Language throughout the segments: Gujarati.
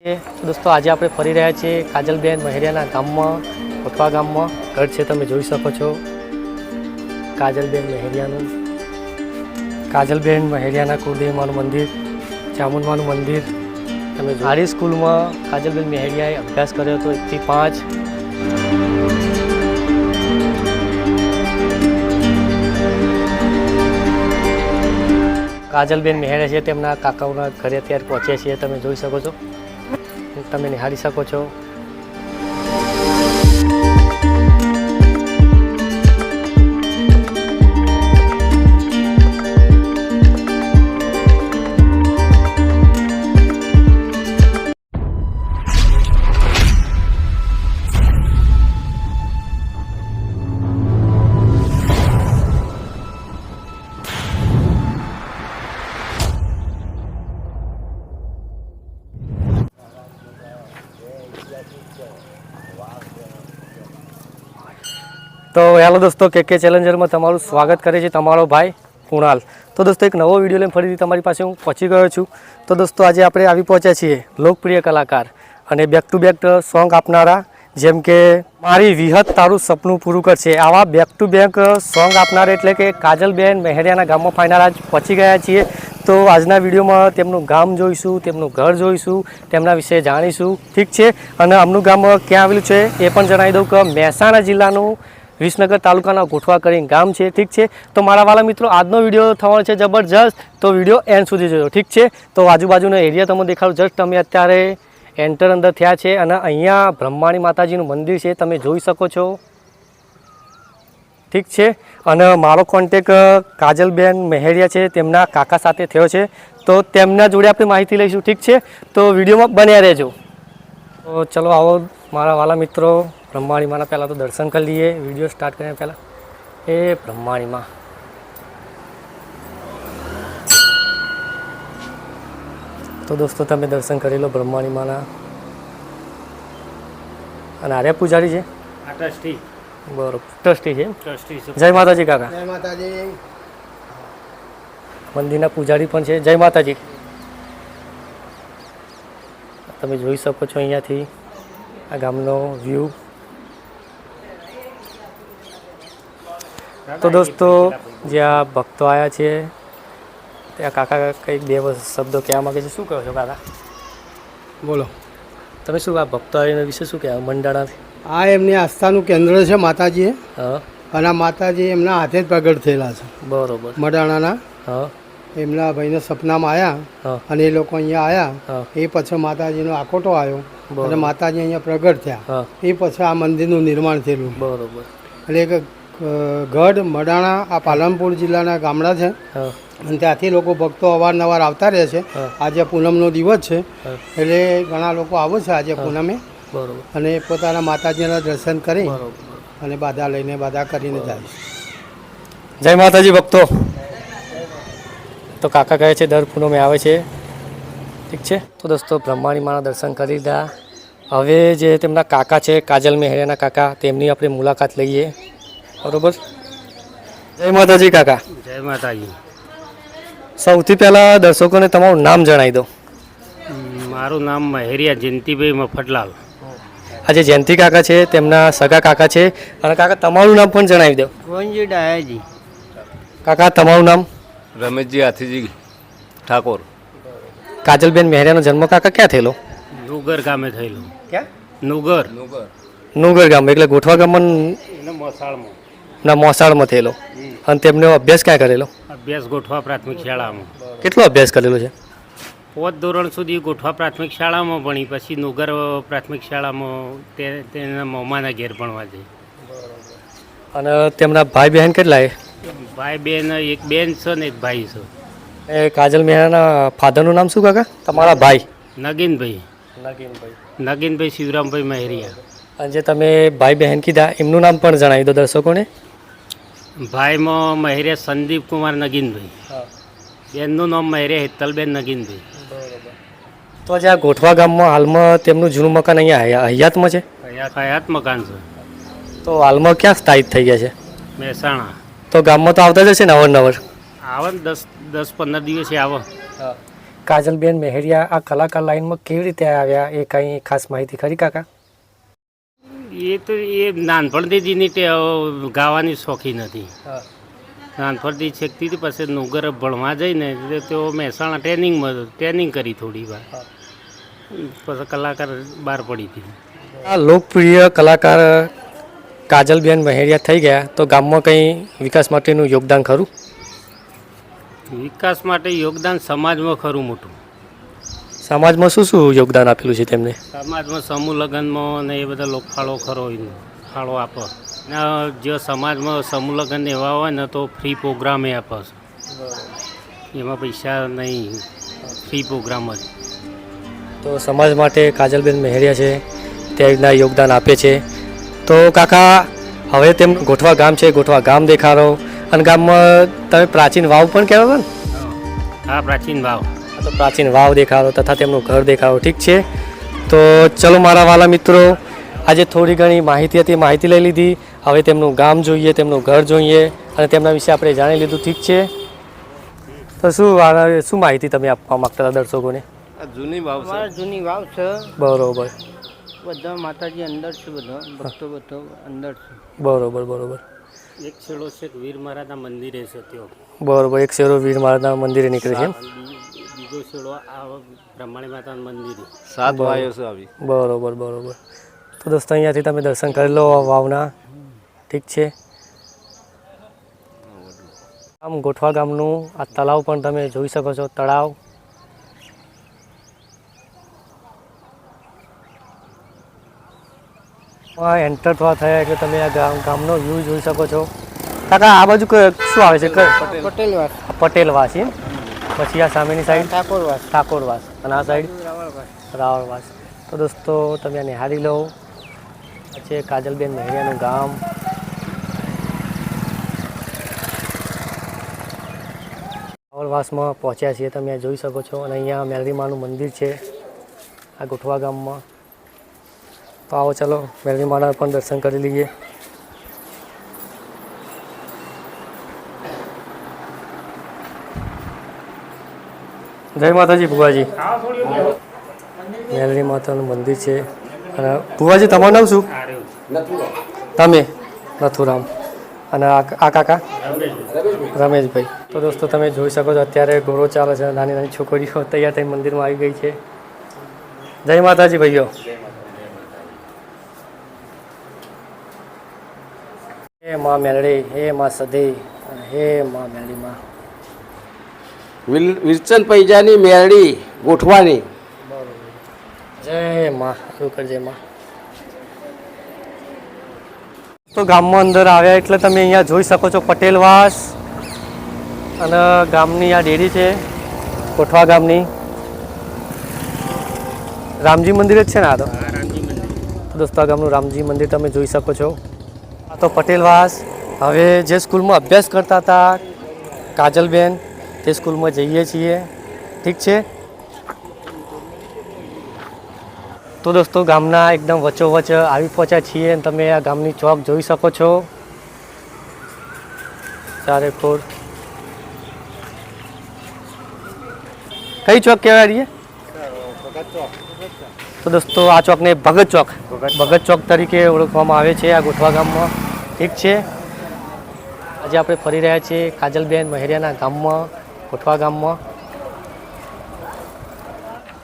दोस्तों आज आप फरी रहा छे काजलबेन महेरिया गाम में कोठवा गाम में घर है तब जी सको छो। काजलबेन महेरिया कुलदेवी मानु मंदिर चामुंड मानु मंदिर तब हारी स्कूल में काजलबेन महेरियाए अभ्यास कर्यो तो 1 થી 5। काजलबेन महेरिया है तेमना काकाओना घरे अत्यारे पहोंचे छे तमे जोई सको छो। तमे निहारी सको छो। तो हेलो दोस्तों के चैलेंजर में तमारू स्वागत करे छे तमारो भाई कुणाल। तो दोस्तों एक नवो विडियो लईने फरीथी तमारी पासे हूँ पहोंची गयो छूँ। तो दोस्तों आज आपणे आवी पहोंच्या छीए लोकप्रिय कलाकार अने बेक टू बेक सॉन्ग आपनारा जेम के मारी विहत तारू सपनू पूरुं करशे आवा बेक टू बेक सॉन्ग आपनारा एटले के काजलबेन महेरियाना गाममां फाइनल आज पहोंची गया छीए। तो आजना विडियोमां तेमनुं गाम जोईशुं, तेमनुं घर जोईशुं, तेमना विषे जाणीशुं। ठीक छे अने आमनुं गाम क्यां आवेलुं छे ए पण जणावी दऊं के महेसाणा जिल्लानुं विसनगर तालुकाना गोठवा करीने गाम है। ठीक है तो मारा वाला मित्रों आजनो विडियो थवानो छे जबरदस्त। तो विडियो एंड सुधी जोजो। ठीक है तो आजूबाजूनो एरिया तमने देखाडो। जस्ट तमे अत्यारे एंटर अंदर थया छे अने अहींया ब्रह्माणी माताजीनुं मंदिर छे तमे जोई शको छो। ठीक है अने मारो कॉन्टेक्ट काजलबेन महेरिया छे तेमना काका साथे थयो छे तो तेमना जोडे आपणे माहिती लईशुं। ठीक है तो विडियोमां बन्या रहेजो। तो चलो आओ मारा वाला मित्रों ब्रह्माणी माँ पहला तो दर्शन कर लिए वीडियो स्टार्ट करने पहला। ए ब्रह्माणी माँ तो दोस्तों तमे दर्शन करी लो ब्रह्माणी माँ आर्या पुजारी है ट्रस्टी बराबर ट्रस्टी है ट्रस्टी। जय माताजी काका। जय माताजी। मंदिर पुजारी पण छे। जय माताजी। तमे जोई शको छो अहींयाथी आ गामनो व्यू। तो दोस्तों ज्यां भक्तो आया है त्या काका कई बे शब्दों कहेवा मांगे छे। शुं कहो छो काका? बोलो तमे शुं आ भक्तो आवीने विषे शुं कहेवा मंडाणा? आ एमनी आस्थानुं केन्द्र छे माताजी। हाँ अने माताजी एमना हाथे ज प्रगट थयेला छे। बरोबर मडाणाना। हाँ एमना भाईने सपनामां आया अने ए लोको अहींया आया ए पछी माताजीनो आकोटो आव्यो अने माताजी अहींया प्रगट थया ए पछी आ मंदिरनुं निर्माण थयेलुं। बरोबर એટલે એક ગઢ મડાણા આ પાલનપુર જિલ્લાના ગામડા છે અને ત્યાંથી લોકો ભક્તો અવારનવાર આવતા રહે છે। આજે પૂનમનો દિવસ છે એટલે ઘણા લોકો આવે છે આજે પૂનમે અને પોતાના માતાજીના દર્શન કરી અને બાધા લઈને બાધા કરીને જાય છે। જય માતાજી ભક્તો। તો કાકા કહે છે દર પૂનમે આવે છે। ઠીક છે તો દોસ્તો બ્રહ્માણી માના દર્શન કરી લીધા। હવે જે તેમના કાકા છે કાજલ મહેરિયાના કાકા તેમની આપણે મુલાકાત લઈએ। बरोबर। जय माताजी काका। જય માતાજી। સૌથી પહેલા દર્શકોને તમારું નામ જણાવી દો। મારું નામ મહેરિયા જયંતિભાઈ મફતલાલ। આજે જયંતિ કાકા છે તેમના સગા કાકા છે અને કાકા તમારું નામ પણ જણાવી દો। વનજી ડાયાજી। કાકા તમારું નામ? રમેશજી હાથીજી ઠાકોર। કાજલબેન મહેરિયાનો જન્મ કાકા ક્યાં થયેલો? નુગર ગામે થયેલું। ક્યાં? નુગર નુગર ગામ એટલે ગોઠવા ગામમાં મોસાળમાં ના મોસાળમાં થયેલો અને તેમનો અભ્યાસ ક્યાં કરેલો? અભ્યાસ ગોઠવા પ્રાથમિક શાળામાં। કેટલો અભ્યાસ કરેલો છે? 4th ધોરણ સુધી ગોઠવા પ્રાથમિક શાળામાં ભણી પછી નુગર પ્રાથમિક શાળામાં તેના મમ્માના ઘેર ભણવા જઈ। અને તેમના ભાઈ બહેન કેટલા છે? ભાઈ બેન એક બેન છે ને એક ભાઈ છે। એ કાજલ મહેરાના ફાધરનું નામ શું કાકા તમારા ભાઈ? નગીનભાઈ। નગીનભાઈ। નગીનભાઈ શિવરામભાઈ મહેરિયા। અને જે તમે ભાઈ બહેન કીધા એમનું નામ પણ જણાવી દો દર્શકોને। ભાઈમાં મહેરિયા સંદીપ કુમાર નગીનભાઈ। બેનનું નામ મહેરિયા હેતલબેન નગીનભાઈ। તો આજે આ ગોઠવા ગામમાં હાલમાં તેમનું જૂનું મકાન અહીંયા હયાતમાં છે? હયાત મકાન છે। તો હાલમાં ક્યાં સ્થાયિત થઈ ગયા છે? મહેસાણા। તો ગામમાં તો આવતા જ હશે ને અવારનવાર? આવે ને 10-15 દિવસે આવે। કાજલબેન મહેરિયા આ કલાકાર લાઈનમાં કેવી રીતે આવ્યા એ કંઈ ખાસ માહિતી ખરી કાકા? એ તો એ નાનપણથી જ એની ગાવાની શોખીન હતી. નાનપણથી શીખતી હતી. પછી નુગર ભણવા જઈને તેઓ મહેસાણા ટ્રેનિંગ કરી થોડી વાર, પછી કલાકાર બહાર પડી હતી. આ લોકપ્રિય કલાકાર કાજલબેન મહેરિયા થઈ ગયા તો ગામમાં કંઈ વિકાસ માટેનું યોગદાન ખરું? વિકાસ માટે યોગદાન સમાજમાં ખરું મોટું. સમાજમાં શું શું યોગદાન આપેલું છે તેમને? સમાજમાં સમૂહ લગ્નમાં ને એ બધા લોક ફાળો ખરો એનો ફાળો આપે ને. જે સમાજમાં સમૂહ લગ્ન એવા હોય ને તો ફ્રી પ્રોગ્રામ એ આપે છે. એમાં પૈસા નહીં, ફ્રી પ્રોગ્રામ જ. તો સમાજ માટે કાજલબેન મહેરિયા છે તે રીતના યોગદાન આપે છે. તો કાકા હવે તેમ ગોઠવા ગામ છે, ગોઠવા ગામ દેખાડો. અને ગામમાં તમે પ્રાચીન વાવ પણ કહેવા ને? હા, પ્રાચીન વાવ. તો પ્રાચીન વાવ દેખાડો તથા તેમનું ઘર દેખાડો. ઠીક છે, તો ચલો મારા વાલા મિત્રો, આજે થોડી ઘણી માહિતી હતી, માહિતી લઈ લીધી. હવે તેમનું ગામ જોઈએ, તેમનું ઘર જોઈએ અને તેમના વિશે આપણે જાણી લીધું. ઠીક છે, તો શું માહિતી તમે આપવા માગતા હતા દર્શકોને? આ જૂની વાવ છે. જૂની વાવ છે. બરોબર. બધા માતાજી અંદર છે, બધા ભક્તો બધો અંદર છે. બરોબર બરોબર. એક છેડો છે વીર મહારાજના મંદિરે છે ત્યાં. બરોબર, એક શેરો વીર મહારાજના મંદિરે નીકળે છે. બીજો છેડો આ બ્રહ્માણી માતાના મંદિરે. 7 વાયો છે આવી. બરોબર બરોબર. તો દોસ્તો અહીંયાથી તમે દર્શન કરી લો વાવના. ઠીક છે. આમ ગોઠવા ગામનું આ તળાવ પણ તમે જોઈ શકો છો. તળાવ એન્ટર થયા એટલે તમે આ ગામનો વ્યૂ જોઈ શકો છો. કાકા આ બાજુ શું આવે છે? પટેલવાસ. પટેલવાસ એમ. પછી આ સામેની સાઈડ ઠાકોરવાસ. ઠાકોરવાસ અને આ સાઈડ રાવળવાસ. તો દોસ્તો તમે આ નિહાળી લો. છે કાજલબેન મહેરિયાનું ગામ. રાવળવાસમાં પહોંચ્યા છીએ, તમે આ જોઈ શકો છો. અને અહીંયા મેલરીમાનું મંદિર છે આ ગોઠવા ગામમાં. તો આવો ચલો મેલરીમાના પણ દર્શન કરી લઈએ. જય માતાજી ભુવાજી. મેલરી માતાનું મંદિર છે. અને ભુવાજી તમારું નામ શું? તમે? નથુરામ. અને આ કાકા? રમેશભાઈ. તો દોસ્તો તમે જોઈ શકો છો અત્યારે ગોળો ચાલે છે. નાની નાની છોકરીઓ તૈયાર થઈ મંદિરમાં આવી ગઈ છે. જય માતાજી ભાઈઓ. હે માં મેલડી, હે માં સધી, હે માં મેલડી માં. વિરચન પૈજાની મેરડી ગોઠવાની. જય માં. શું કરજે માં. તો ગામમાં અંદર આવ્યા એટલે તમે અહીંયા જોઈ શકો છો પટેલવાસ અને ગામની આ ડેરી છે ગોઠવા ગામની. રામજી મંદિર જ છે ને આ તો? દોસ્તો આ ગામનું રામજી મંદિર તમે જોઈ શકો છો. આ તો પટેલવાસ. હવે જે સ્કૂલમાં અભ્યાસ કરતા હતા કાજલબેન તે સ્કૂલમાં જઈએ છીએ. ઠીક છે. તો દોસ્તો ગામના એકદમ વચ્ચોવચ્ચ આવી પહોંચ્યા છીએ. તમે આ ગામની ચોક જોઈ શકો છો. ચારેકોર કઈ ચોક કહેવાય રહીએ? તો દોસ્તો આ ચોકને ભગત ચોક તરીકે ઓળખવામાં આવે છે આ ગોઠવા ગામમાં. ઠીક છે. આજે આપણે ફરી રહ્યા છીએ કાજલબેન મહેરિયાના ગામમાં, ગોઠવા ગામમાં.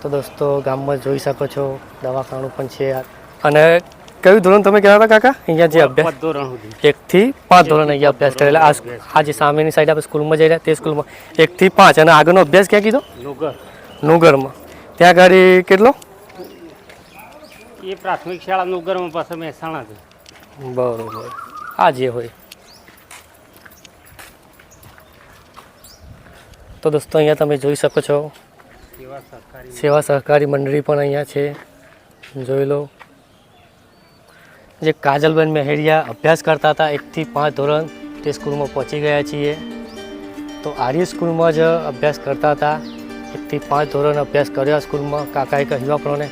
તો દોસ્તો ગામમાં જોઈ શકો છો દવાખાનું પણ છે. અને કયું ધોરણ તમે કહેવા હતા કાકા? અહીંયા જે અભ્યાસ 1 થી 5 ધોરણ અહીંયા અભ્યાસ કરેલા. આ જે સામેની સાઈડ આપણે સ્કૂલમાં જઈ રહ્યા તે સ્કૂલમાં 1 થી 5. અને આગળનો અભ્યાસ ક્યાં કીધો? નુગરમાં. ત્યાં આગળ કેટલો? એ પ્રાથમિક શાળા નુગરમાં, પાસે મહેસાણા છે. બરોબર. આ જે હોય. તો દોસ્તો અહીંયા તમે જોઈ શકો છો સેવા સહકારી મંડળી પણ અહીંયા છે. જોઈ લો. જે કાજલબેન મહેરિયા અભ્યાસ કરતા હતા 1 થી 5 ધોરણ તે સ્કૂલમાં પહોંચી ગયા છીએ. તો આર્ય સ્કૂલમાં જ અભ્યાસ કરતા હતા. 1 થી 5 ધોરણ અભ્યાસ કર્યો સ્કૂલમાં કાકાએ કહ્યું આપણને.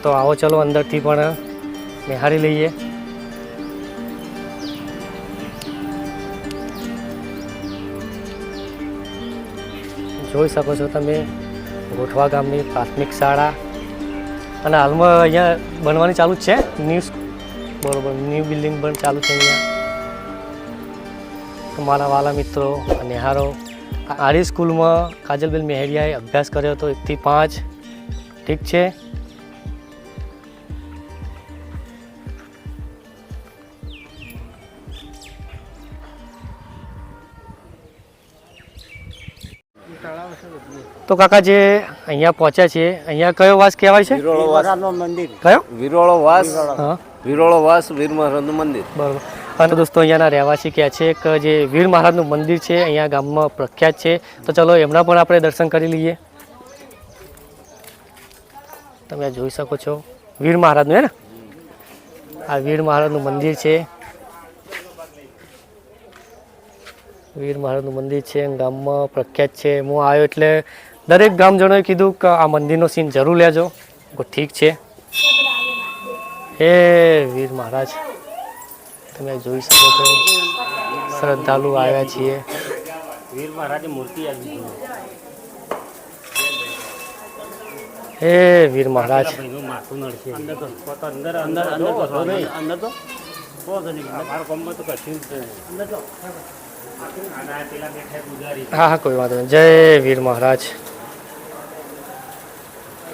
તો આવો ચલો અંદરથી પણ નિહાળી લઈએ. જોઈ શકો છો તમે ગોઠવા ગામની પ્રાથમિક શાળા અને હાલમાં અહીંયા બનવાની ચાલુ જ છે બરોબર ન્યૂ બિલ્ડિંગ પણ ચાલુ છે અહીંયા. મારા વાલા મિત્રો નિહારો આરી સ્કૂલમાં કાજલબેન મહેરિયાએ અભ્યાસ કર્યો હતો 1 થી 5. ઠીક છે. તો કાકા જે અહીંયા પહોંચ્યા છીએ અહીંયા કયો વાસ કહેવાય છે? કયો? વિરોળો વાસ હા વિરોળો વાસ વીર મહારાજનું મંદિર. બરાબર. અને દોસ્તો અહીંયાના રહેવાસી કહે છે કે જે વીર મહારાજનું મંદિર છે અહીંયા ગામમાં પ્રખ્યાત છે. તો ચલો એમના પણ આપણે દર્શન કરી લઈએ. તમે જોઈ શકો છો વીર મહારાજનું હે ને, આ વીર મહારાજનું મંદિર છે. વીર મહારાજનું મંદિર છે ગામમાં પ્રખ્યાત છે. હું આવ્યો એટલે દરેક ગામજનોએ કીધું કે આ મંદિરનો સીન જરૂર લેજો. ઠીક છે. હે વીર મહારાજ તમે જોઈ શકો છો શ્રદ્ધાળુ આવ્યા છીએ. વીર મહારાજની મૂર્તિ આવી ગઈ. હે વીર મહારાજ ભાઈનું માથું નડશે. અંદર તો અંદર અંદર અંદર તો નહીં અંદર તો મારા કોમમાં તો કશું જ નહીં. અંદર તો પેલા બેઠા ગુજારી. હા હા કોઈ વાંધો નહીં. જય વીર મહારાજ.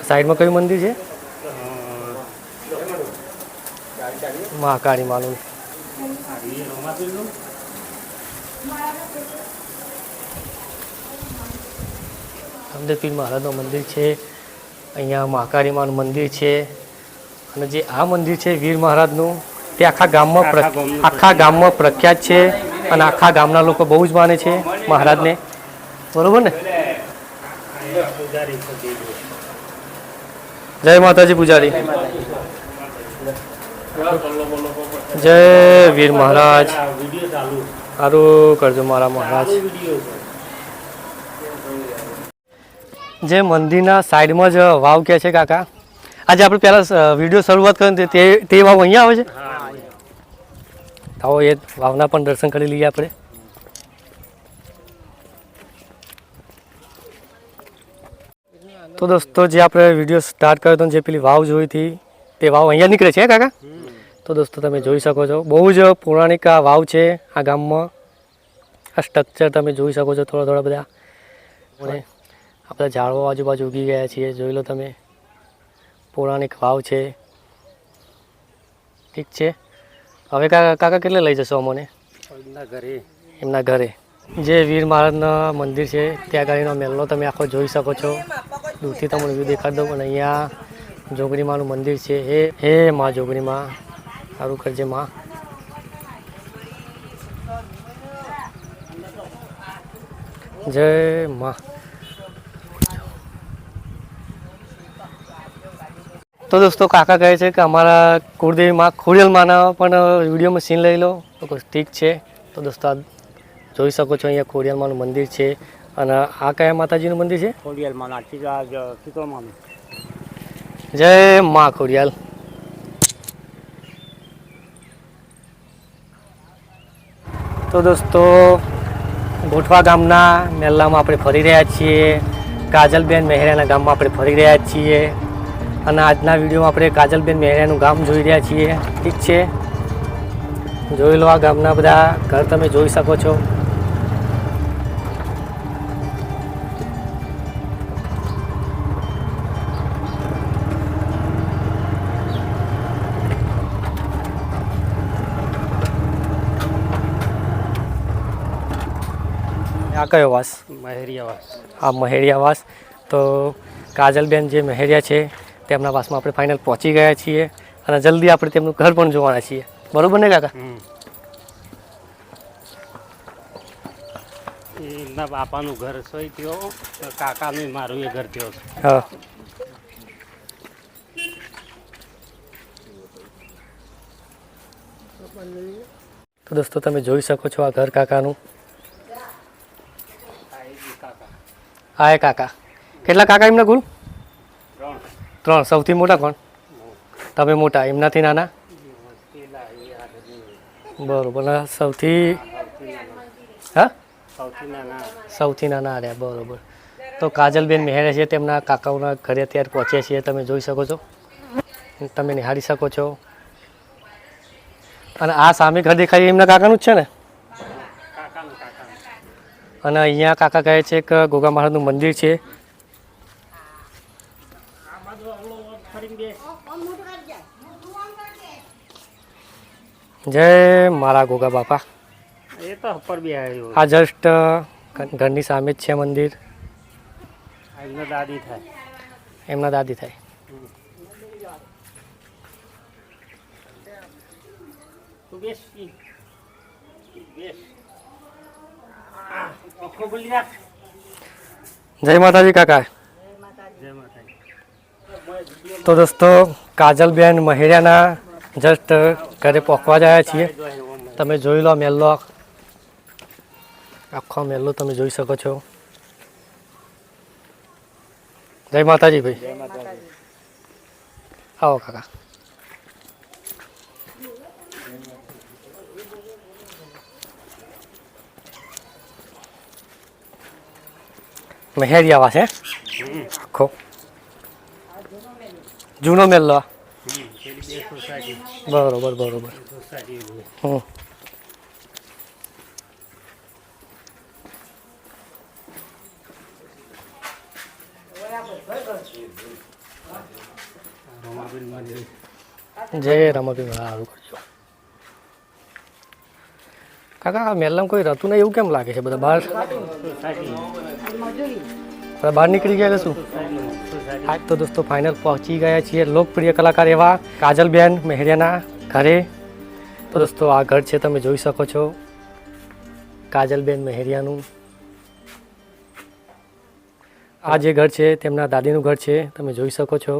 સાઈડમાં કયું મંદિર છે? મહાકાળી માનું. રામદેવ મહારાજનું મંદિર છે. અહીંયા મહાકાળી માનું મંદિર છે. અને જે આ મંદિર છે વીર મહારાજનું તે આખા ગામમાં પ્રખ્યાત છે અને આખા ગામના લોકો બહુ જ માને છે મહારાજને. બરોબર ને? જય માતાજી પૂજારી. જય વીર મહારાજ. સારું કરજો મારા મહારાજ. જે મંદિરના સાઈડમાં જ વાવ કહે છે કાકા, આજે આપણે પહેલાં વિડીયો શરૂઆત કરી તે વાવ અહીંયા આવે છે. આવો એ વાવના પણ દર્શન કરી લઈએ આપણે. તો દોસ્તો જે આપણે વિડીયો સ્ટાર્ટ કર્યો હતો જે પેલી વાવ જોઈ હતી તે વાવ અહીંયા નીકળે છે કાકા. તો દોસ્તો તમે જોઈ શકો છો બહુ જ પૌરાણિક આ વાવ છે આ ગામમાં. આ સ્ટ્રક્ચર તમે જોઈ શકો છો થોડા બધા. અને આપણા ઝાડવા આજુબાજુ ઉગી ગયા છીએ જોઈ લો તમે. પૌરાણિક વાવ છે. ઠીક છે. હવે કાકા કેટલે લઈ જશો અમને? એમના ઘરે. જે વીર મહારાજના મંદિર છે ત્યાં ગાડીનો મહેલનો તમે આખો જોઈ શકો છો. દૂરથી તમને વ્યૂ દેખાડી દઉં. અને અહીંયા જોગણીમાનું મંદિર છે. હે માં જોગણીમાં સારું કરજે માં. જય માં. તો દોસ્તો કાકા કહે છે કે અમારા કુળદેવી માં ખોડિયાલ માના પણ વિડીયોમાં સીન લઈ લો. તો ઠીક છે. તો દોસ્તો આ જોઈ શકો છો અહીંયા ખોડિયાલ માનું મંદિર છે. અને આ કયા માતાજીનું મંદિર છે? ખોડિયાલ માના શીતળ માનું. જય માં ખોડિયાલ. તો દોસ્તો ગોઠવા ગામના મેલ્લામાં આપણે ફરી રહ્યા છીએ. કાજલબેન મહેરિયાના ગામમાં આપણે ફરી રહ્યા છીએ. અને આજના વિડીયોમાં આપણે કાજલબેન મહેરિયાનું ગામ જોઈ રહ્યા છીએ. ઠીક છે. જોઈ લો આ ગામના બધા ઘર તમે જોઈ શકો છો. આ કયો વાસ? મહેરિયાવાસ. આ મહેરિયાવાસ. તો કાજલબેન જે મહેરિયા છે તેમના વાસમાં આપણે ફાઇનલ પહોંચી ગયા છીએ. અને જલ્દી આપણે તેમનું ઘર પણ જોવાના છીએ. બરોબર ને કાકા? એમના બાપાનું ઘર સોય થયો, કાકાનું મારું એ ઘર થયો છે. હા. તો દોસ્તો તમે જોઈ શકો છો આ ઘર કાકાનું. હા એ કાકા. કેટલા કાકા એમના કુલ? 3. સૌથી મોટા કોણ? તમે મોટા, એમનાથી નાના? બરોબર. સૌથી હા સૌથી નાના સૌથી નાના આવ્યા. બરોબર. તો કાજલબેન મહેરે છે તેમના કાકાઓના ઘરે અત્યારે પહોંચ્યા છીએ, તમે જોઈ શકો છો, તમે નિહાળી શકો છો. અને આ સામે ઘર દેખાય એમના કાકાનું જ છે ને. અને અહીંયા કાકા કહે છે કે ગોગા મહારાજનું મંદિર છે. જય મારા ગોગા બાપા. એ તો ઉપર બી આવ્યો. આ જસ્ટ ઘરની સામે જ છે મંદિર. એમના દાદી થાય. એમના દાદી થાય. જય માતાજી કાકા. તો દોસ્તો કાજલબેન મહેરિયાના જસ્ટ ઘરે પહોંચવા જાય છીએ. તમે જોઈ લો મેલ્લો, આખો મેલ્લો તમે જોઈ શકો છો. જય માતાજી ભાઈ. આવો કાકા. મહેરિયા વાસ હે આખો જૂનો મેલ્લો. બરોબર બરોબર. જય રમાબી સારું કરજો કાકા. મેલામાં કોઈ રહેતું નહીં એવું કેમ લાગે છે? બધા બહાર બહાર નીકળી ગયા શું? આજ તો દોસ્તો ફાઇનલ પહોંચી ગયા છીએ લોકપ્રિય કલાકાર એવા કાજલબેન મહેરિયાના ઘરે. તો દોસ્તો આ ઘર છે, તમે જોઈ શકો છો, કાજલબેન મહેરિયાનું. આ જે ઘર છે તેમના દાદીનું ઘર છે, તમે જોઈ શકો છો.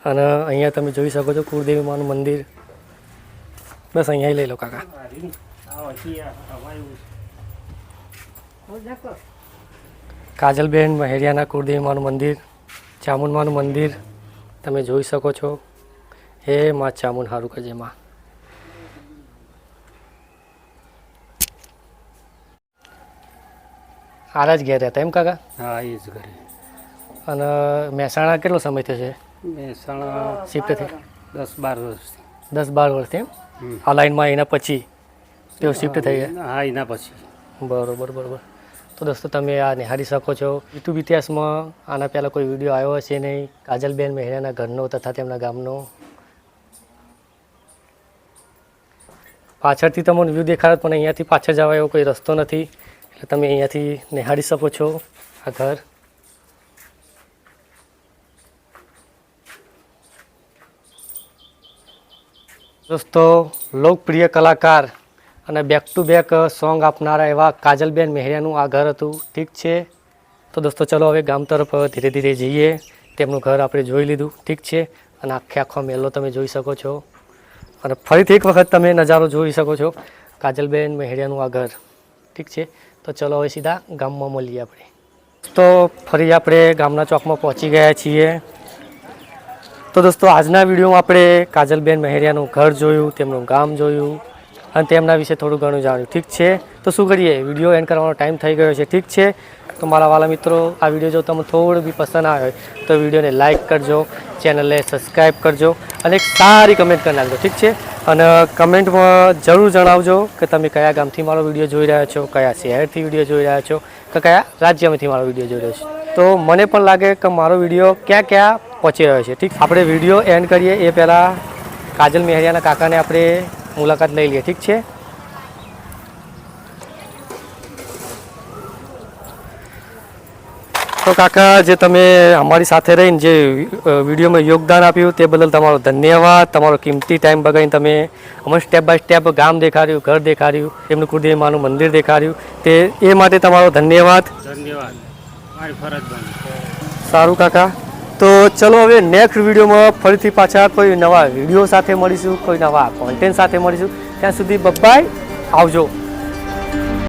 અને અહીંયા તમે જોઈ શકો છો કુળદેવી માનું મંદિર. બસ અહીંયા લઈ લો કાકા. કાજલબેન મહેરિયાના કુળદેવી માનું મંદિર, ચામુંડ માનું મંદિર તમે જોઈ શકો છો. હે માં ચામુંડ હારું કરજે માં. આરા જ ઘેર રહેતા એમ કાકા? હા, એ જ ઘરે. અને મહેસાણા કેટલો સમય થયો છે મહેસાણા શિફ્ટ થઈ? 10-12 વર્ષથી. 10-12 વર્ષથી એમ? આ લાઈનમાં એના પછી તેઓ શિફ્ટ થઈ ગયા? હા, એના પછી. બરોબર બરોબર. તો દોસ્તો તમે આ નિહાળી શકો છો. યુટ્યુબ ઇતિહાસમાં આના પહેલાં કોઈ વિડીયો આવ્યો હશે નહીં કાજલબેન મહેરિયાના ઘરનો તથા તેમના ગામનો. પાછળથી તમને વ્યૂ દેખાડે પણ અહીંયાથી પાછળ જવા એવો કોઈ રસ્તો નથી, એટલે તમે અહીંયાથી નિહાળી શકો છો આ ઘર. દોસ્તો લોકપ્રિય કલાકાર અને બેક ટુ બેક સોંગ આપનારા એવા કાજલબેન મહેરિયાનું આ ઘર હતું. ઠીક છે. તો દોસ્તો ચલો હવે ગામ તરફ ધીરે ધીરે જઈએ. તેમનું ઘર આપણે જોઈ લીધું, ઠીક છે. અને આખો મેલો તમે જોઈ શકો છો. અને ફરીથી એક વખત તમે નજારો જોઈ શકો છો કાજલબેન મહેરિયાનું આ ઘર, ઠીક છે. તો ચલો હવે સીધા ગામમાં મળીએ આપણે. તો ફરી આપણે ગામના ચોકમાં પહોંચી ગયા છીએ. તો દોસ્તો આજના વિડીયોમાં આપણે કાજલબેન મહેરિયાનું ઘર જોયું, તેમનું ગામ જોયું અને તેમના વિશે થોડું ઘણું જાણ્યું, ઠીક છે. તો શું કરીએ, વિડીયો એન્ડ કરવાનો ટાઈમ થઈ ગયો છે, ઠીક છે. તો મારા વાલા મિત્રો, આ વિડીયો જો તમને થોડું બી પસંદ આવે તો વિડીયોને લાઇક કરજો, ચેનલને સબસ્ક્રાઈબ કરજો અને એક સારી કમેન્ટ કરી નાખજો, ઠીક છે. અને કમેન્ટમાં જરૂર જણાવજો કે તમે કયા ગામથી મારો વિડીયો જોઈ રહ્યા છો, કયા શહેરથી વિડીયો જોઈ રહ્યા છો, કે કયા રાજ્યમાંથી મારો વિડીયો જોઈ રહ્યો છો. તો મને પણ લાગે કે મારો વિડીયો ક્યાં ક્યાં પહોંચી રહ્યો છે, ઠીક. આપણે વિડીયો એન્ડ કરીએ એ પહેલાં કાજલ મહેરિયાના કાકાને આપણે મુલાકાત લઈ લઈએ, ઠીક છે. તો કાકા, જે તમે અમારી સાથે રહીને જે વિડીયોમાં યોગદાન આપ્યું તે બદલ તમારો ધન્યવાદ. તમારો કિંમતી ટાઈમ બગાડીને તમે અમને સ્ટેપ બાય સ્ટેપ ગામ દેખાડ્યું, ઘર દેખાડ્યું, એમનું કુળદેવી માનું મંદિર દેખાડ્યું, તે એ માટે તમારો ધન્યવાદ. ધન્યવાદ, મારી ફરજ બની. સારું કાકા. તો ચલો હવે નેક્સ્ટ વિડીયોમાં ફરીથી પાછા કોઈ નવા વિડીયો સાથે મળીશું, કોઈ નવા કોન્ટેન્ટ સાથે મળીશું. ત્યાં સુધી બાય, આવજો.